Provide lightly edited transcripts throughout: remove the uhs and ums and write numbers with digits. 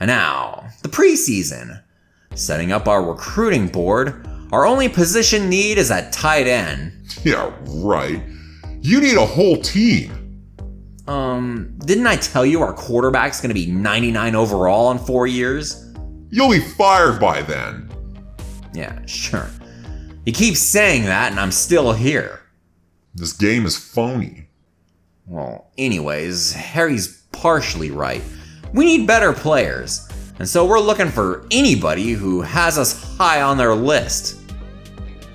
And now, the preseason. Setting up our recruiting board, our only position need is at tight end. Yeah, right. You need a whole team. Didn't I tell you our quarterback's gonna be 99 overall in 4 years? You'll be fired by then. Yeah, sure. You keep saying that and I'm still here. This game is phony. Well, anyways, Harry's partially right. We need better players, and so we're looking for anybody who has us high on their list.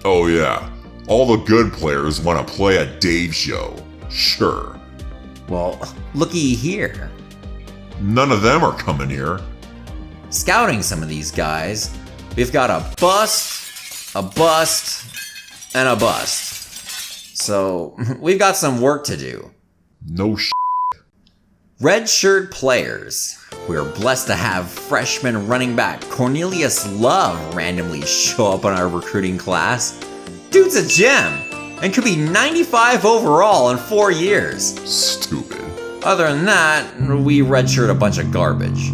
Oh yeah, all the good players want to play a Dave show. Sure. Well, looky here. None of them are coming here. Scouting some of these guys, we've got a bust, and a bust. So, we've got some work to do. No shit. Redshirt players. We are blessed to have freshman running back Cornelius Love randomly show up on our recruiting class. Dude's a gem and could be 95 overall in 4 years. Stupid. Other than that, we redshirt a bunch of garbage.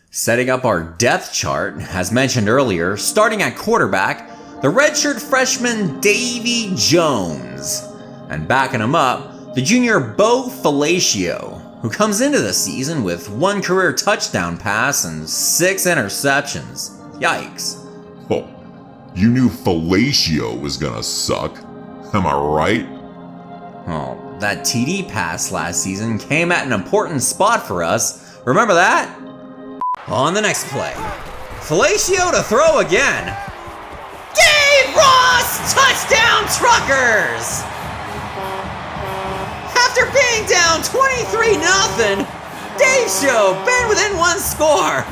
Setting up our depth chart, as mentioned earlier, starting at quarterback, the redshirt freshman Davy Jones. And backing him up, the junior Bo Falatio, who comes into the season with 1 career touchdown pass and 6 interceptions. Yikes. Oh, you knew Falatio was gonna suck. Am I right? Oh, that TD pass last season came at an important spot for us. Remember that? On the next play, Falatio to throw again. Dave Ross! Touchdown Truckers! After being down 23-0, Dave Show been within 1 score.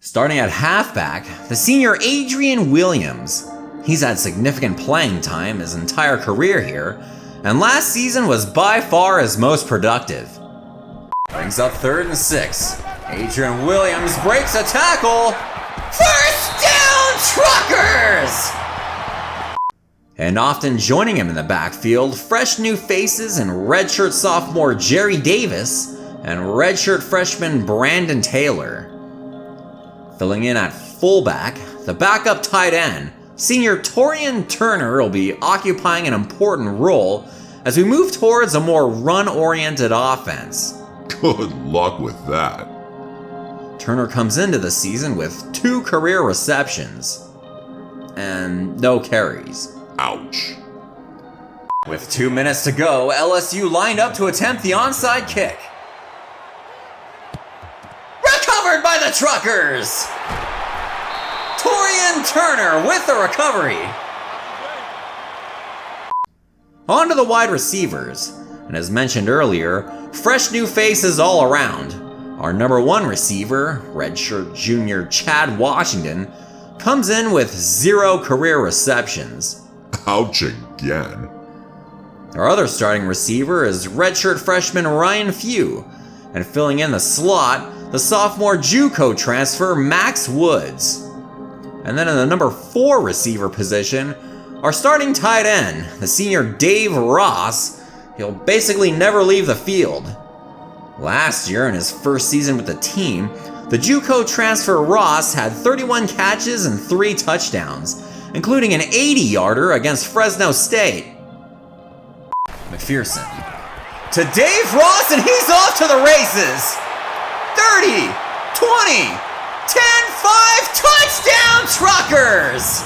Starting at halfback, the senior Adrian Williams. He's had significant playing time his entire career here, and last season was by far his most productive. Brings up 3rd and 6. Adrian Williams breaks a tackle. First down, Truckers! And often joining him in the backfield, fresh new faces in redshirt sophomore Jerry Davis and redshirt freshman Brandon Taylor. Filling in at fullback, the backup tight end, senior Torian Turner will be occupying an important role as we move towards a more run-oriented offense. Good luck with that. Turner comes into the season with 2 career receptions and no carries. Ouch. With 2 minutes to go, LSU lined up to attempt the onside kick. Recovered by the Truckers! Torian Turner with the recovery. On to the wide receivers, and as mentioned earlier, fresh new faces all around. Our number 1 receiver, redshirt junior Chad Washington, comes in with 0 career receptions. Ouch again. Our other starting receiver is redshirt freshman Ryan Few, and filling in the slot, the sophomore JUCO transfer Max Woods. And then in the number 4 receiver position, our starting tight end, the senior Dave Ross. He'll basically never leave the field. Last year, in his first season with the team, the JUCO transfer Ross had 31 catches and 3 touchdowns, including an 80-yarder against Fresno State. McPherson to Dave Ross, and he's off to the races. 30, 20, 10-5, touchdown Truckers!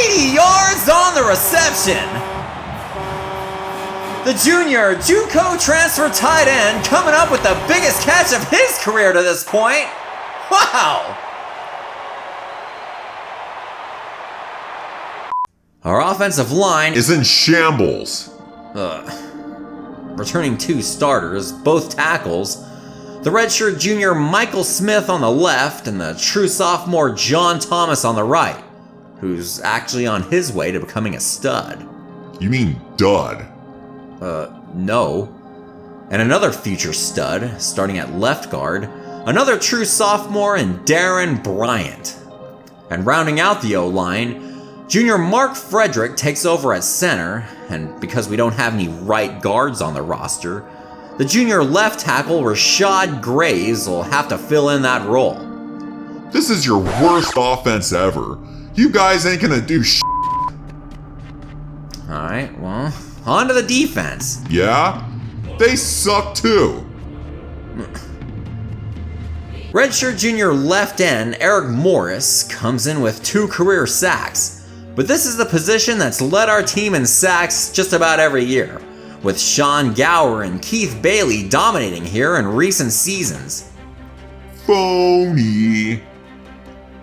80 yards on the reception. The junior JUCO transfer tight end coming up with the biggest catch of his career to this point. Wow! Our offensive line is in shambles. Returning 2 starters, both tackles, the redshirt junior Michael Smith on the left and the true sophomore John Thomas on the right, who's actually on his way to becoming a stud. You mean dud? No. And another future stud, starting at left guard, another true sophomore in Darren Bryant. And rounding out the O-line, junior Mark Frederick takes over at center, and because we don't have any right guards on the roster, the junior left tackle Rashad Graves will have to fill in that role. This is your worst offense ever. You guys ain't gonna do shit. Alright, well, on to the defense. Yeah? They suck too. Redshirt junior left end Eric Morris comes in with 2 career sacks, but this is the position that's led our team in sacks just about every year, with Sean Gower and Keith Bailey dominating here in recent seasons. Phony.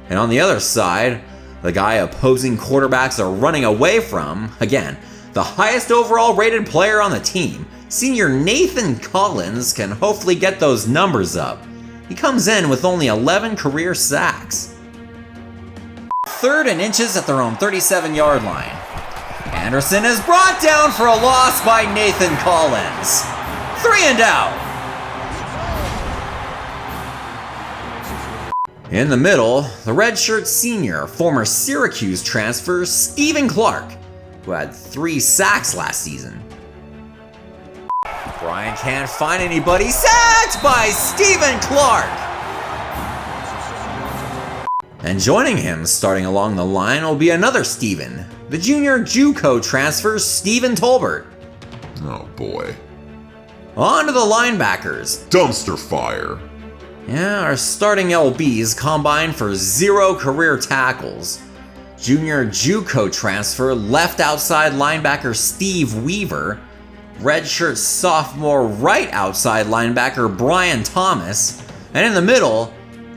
And on the other side, the guy opposing quarterbacks are running away from, again, the highest overall rated player on the team, senior Nathan Collins, can hopefully get those numbers up. He comes in with only 11 career sacks. 3rd and inches at their own 37-yard line. Anderson is brought down for a loss by Nathan Collins. 3 and out. In the middle, the redshirt senior, former Syracuse transfer Stephen Clark, who had 3 sacks last season. Brian can't find anybody. Sacked by Stephen Clark! And joining him, starting along the line, will be another Stephen, the junior JUCO transfer Stephen Tolbert. Oh boy. On to the linebackers. Dumpster fire. Yeah, our starting LBs combined for 0 career tackles. Junior JUCO transfer left outside linebacker Steve Weaver, redshirt sophomore right outside linebacker Brian Thomas, and in the middle,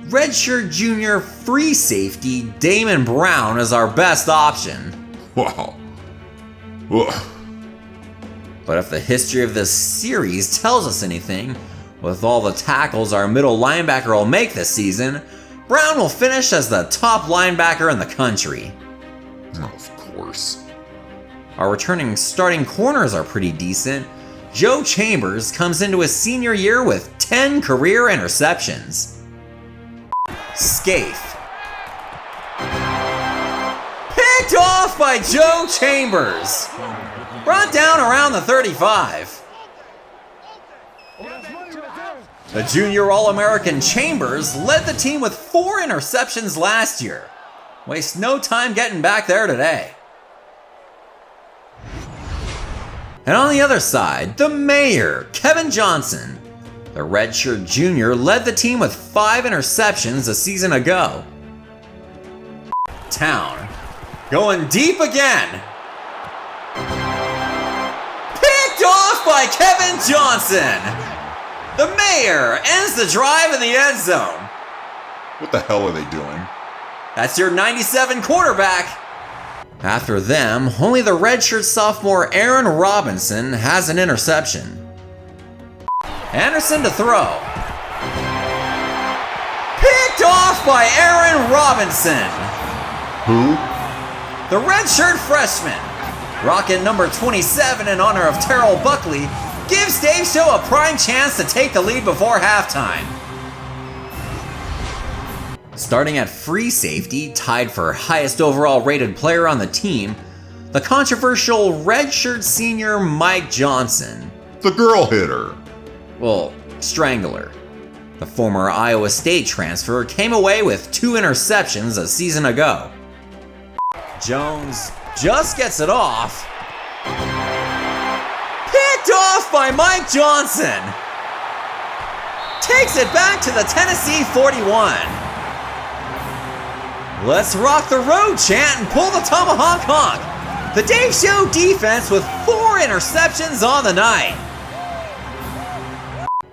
redshirt junior free safety Damon Brown is our best option. Wow. Ugh. But if the history of this series tells us anything, with all the tackles our middle linebacker will make this season, Brown will finish as the top linebacker in the country. Of course. Our returning starting corners are pretty decent. Joe Chambers comes into his senior year with 10 career interceptions. Scaife. Picked off by Joe Chambers. Brought down around the 35. The junior All-American Chambers led the team with 4 interceptions last year. Waste no time getting back there today. And on the other side, the mayor, Kevin Johnson. The redshirt junior led the team with 5 interceptions a season ago. Town. Going deep again. Picked off by Kevin Johnson. The mayor ends the drive in the end zone. What the hell are they doing? That's your 97 quarterback. After them, only the redshirt sophomore Aaron Robinson has an interception. Anderson to throw. Picked off by Aaron Robinson. Who? The redshirt freshman, rocking number 27 in honor of Terrell Buckley, gives Dave Show a prime chance to take the lead before halftime. Starting at free safety, tied for highest overall rated player on the team, the controversial redshirt senior Mike Johnson. The girl hitter. Well, strangler. The former Iowa State transfer came away with 2 interceptions a season ago. Jones just gets it off. Picked off by Mike Johnson. Takes it back to the Tennessee 41. Let's rock the road chant and pull the tomahawk honk. The Dave Show defense with 4 interceptions on the night.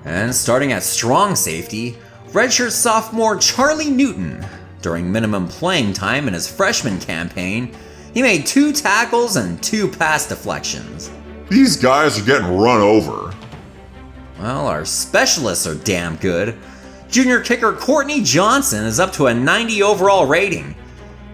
And starting at strong safety, redshirt sophomore Charlie Newton. During minimum playing time in his freshman campaign, he made 2 tackles and 2 pass deflections. These guys are getting run over. Well, our specialists are damn good. Junior kicker Courtney Johnson is up to a 90 overall rating.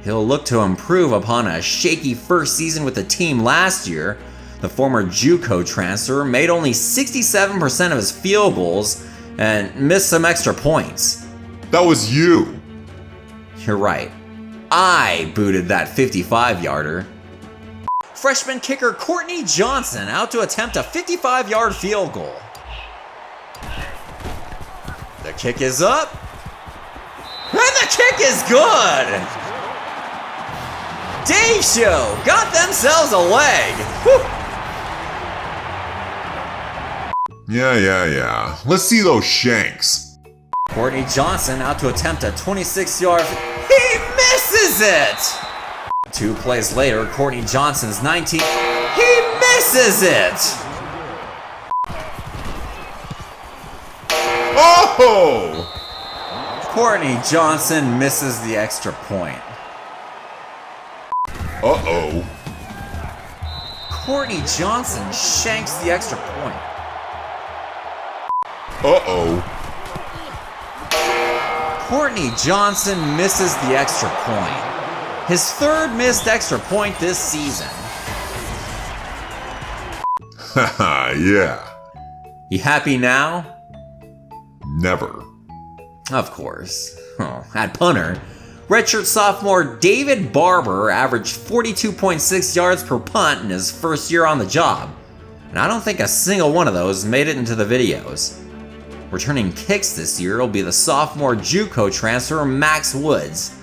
He'll look to improve upon a shaky first season with the team last year. The former JUCO transfer made only 67% of his field goals and missed some extra points. That was you. You're right. I booted that 55-yarder. Freshman kicker Courtney Johnson out to attempt a 55-yard field goal. The kick is up. And the kick is good! Dave Show got themselves a leg. Whew. Yeah. Let's see those shanks. Courtney Johnson out to attempt a 26-yard. He misses it! 2 plays later, Courtney Johnson's 19. He misses it! Oh! Courtney Johnson misses the extra point. Uh-oh. Courtney Johnson shanks the extra point. Uh-oh. Courtney Johnson misses the extra point. His 3rd missed extra point this season. Haha, yeah. You happy now? Never. Of course. At punter, redshirt sophomore David Barber averaged 42.6 yards per punt in his first year on the job, and I don't think a single one of those made it into the videos. Returning kicks this year will be the sophomore JUCO transfer Max Woods.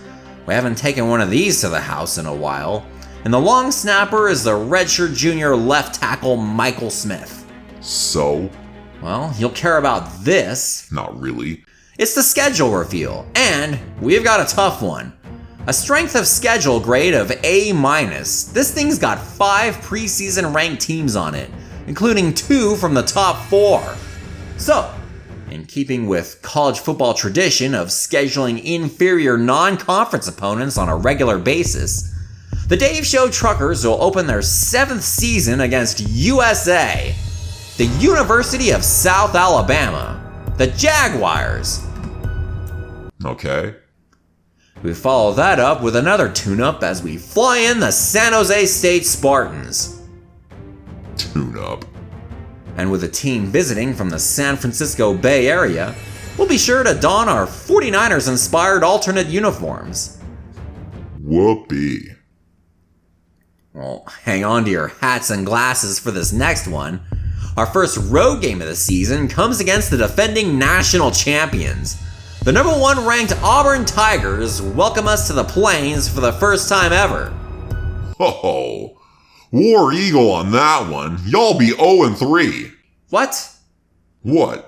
We haven't taken one of these to the house in a while, and the long snapper is the redshirt junior left tackle Michael Smith. So? Well, you'll care about this. Not really. It's the schedule reveal, and we've got a tough one. A strength of schedule grade of A-. This thing's got 5 preseason ranked teams on it, including 2 from the top 4. So, in keeping with college football tradition of scheduling inferior non-conference opponents on a regular basis, the Dave Show Truckers will open their 7th season against USA, the University of South Alabama, the Jaguars. Okay. We follow that up with another tune-up as we fly in the San Jose State Spartans. Tune-up. And with a team visiting from the San Francisco Bay Area, we'll be sure to don our 49ers-inspired alternate uniforms. Whoopee. Well, hang on to your hats and glasses for this next one. Our first road game of the season comes against the defending national champions. The number 1 ranked Auburn Tigers welcome us to the Plains for the first time ever. Oh, War Eagle on that one. Y'all be 0-3. What? What?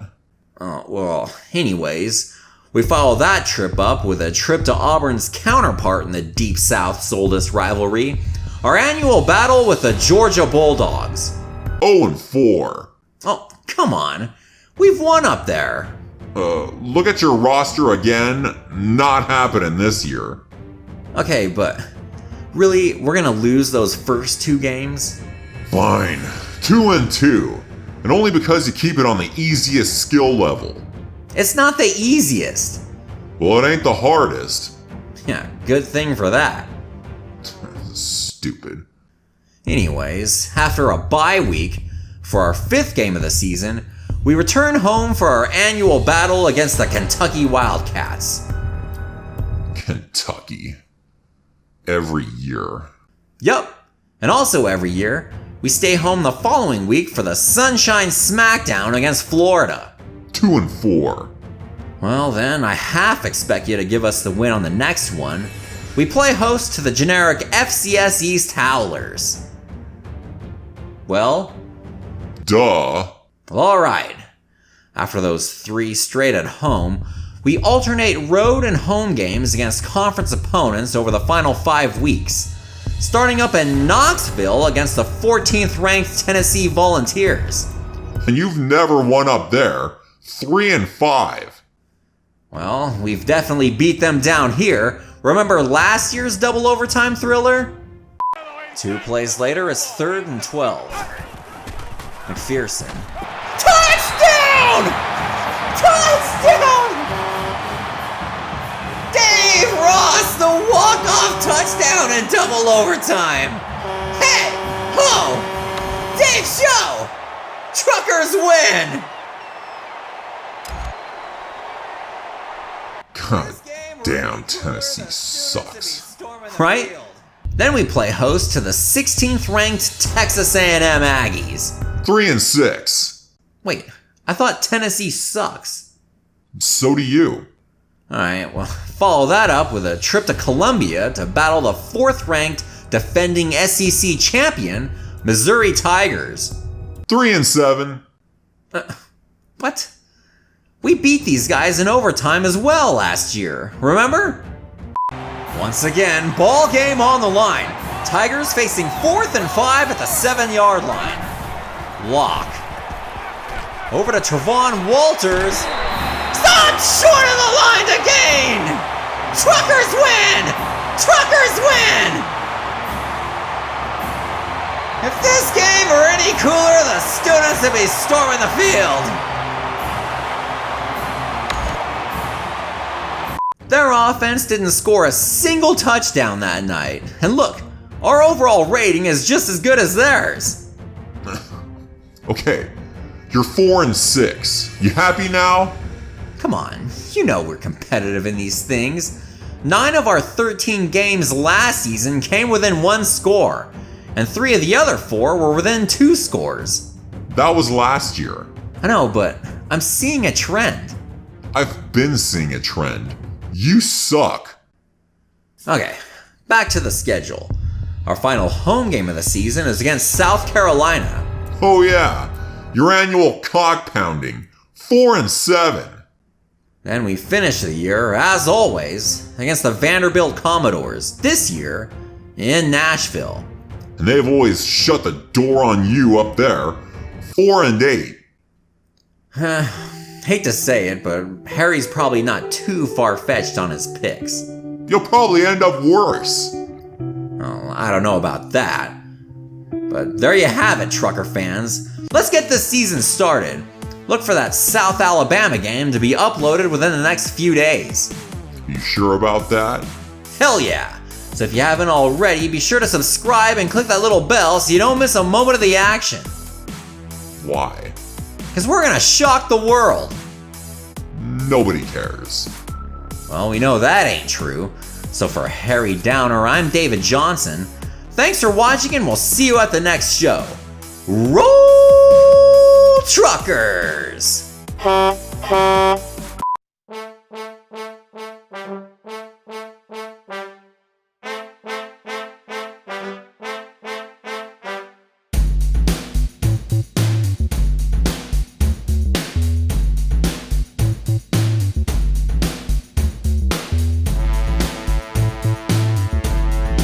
Oh, well, anyways, we follow that trip up with a trip to Auburn's counterpart in the Deep South's oldest rivalry, our annual battle with the Georgia Bulldogs. 0-4. Oh, come on. We've won up there. Look at your roster again. Not happening this year. Okay, but really, we're gonna lose those first 2 games? Fine. 2-2. And only because you keep it on the easiest skill level. It's not the easiest. Well, it ain't the hardest. Yeah, good thing for that. Stupid. Anyways, after a bye week, for our 5th game of the season, we return home for our annual battle against the Kentucky Wildcats. Kentucky. Every year. Yup, and also every year, we stay home the following week for the Sunshine Smackdown against Florida. 2-4. Well then, I half expect you to give us the win on the next one. We play host to the generic FCS East Howlers. Well? Duh. Alright. After those 3 straight at home, we alternate road and home games against conference opponents over the final 5 weeks, starting up in Knoxville against the 14th ranked Tennessee Volunteers. And you've never won up there. 3-5. Well, we've definitely beat them down here. Remember last year's double overtime thriller? 2 plays later, it's 3rd and 12. McPherson. Touchdown! Touchdown! Dave Ross, the walk-off touchdown in double overtime. Hey! Ho! Dave Show! Truckers win! God damn, Tennessee sucks. Right? Then we play host to the 16th ranked Texas A&M Aggies. 3-6. Wait, I thought Tennessee sucks. So do you. Alright, well, follow that up with a trip to Columbia to battle the 4th ranked defending SEC champion, Missouri Tigers. 3-7. What? We beat these guys in overtime as well last year, remember? Once again, ball game on the line. Tigers facing 4th and 5 at the 7-yard line. Lock. Over to Trevon Walters. Stop short of the line to gain! Truckers win! Truckers win! If this game were any cooler, the students would be storming the field. Their offense didn't score a single touchdown that night. And look, our overall rating is just as good as theirs. Okay, you're 4-6. You happy now? Come on, you know we're competitive in these things. 9 of our 13 games last season came within 1 score, and 3 of the other 4 were within 2 scores. That was last year. I know, but I'm seeing a trend. I've been seeing a trend. You suck. Okay, back to the schedule. Our final home game of the season is against South Carolina. Oh yeah, your annual cock pounding. 4-7. Then we finish the year, as always, against the Vanderbilt Commodores, this year in Nashville. And they've always shut the door on you up there. 4-8. Hate to say it, but Harry's probably not too far-fetched on his picks. You'll probably end up worse. Oh, I don't know about that. But there you have it, trucker fans. Let's get this season started. Look for that South Alabama game to be uploaded within the next few days. You sure about that? Hell yeah! So if you haven't already, be sure to subscribe and click that little bell so you don't miss a moment of the action. Why? Because we're gonna shock the world. Nobody cares. Well, we know that ain't true. So for Harry Downer, I'm David Johnson. Thanks for watching and we'll see you at the next show. Roll Truckers!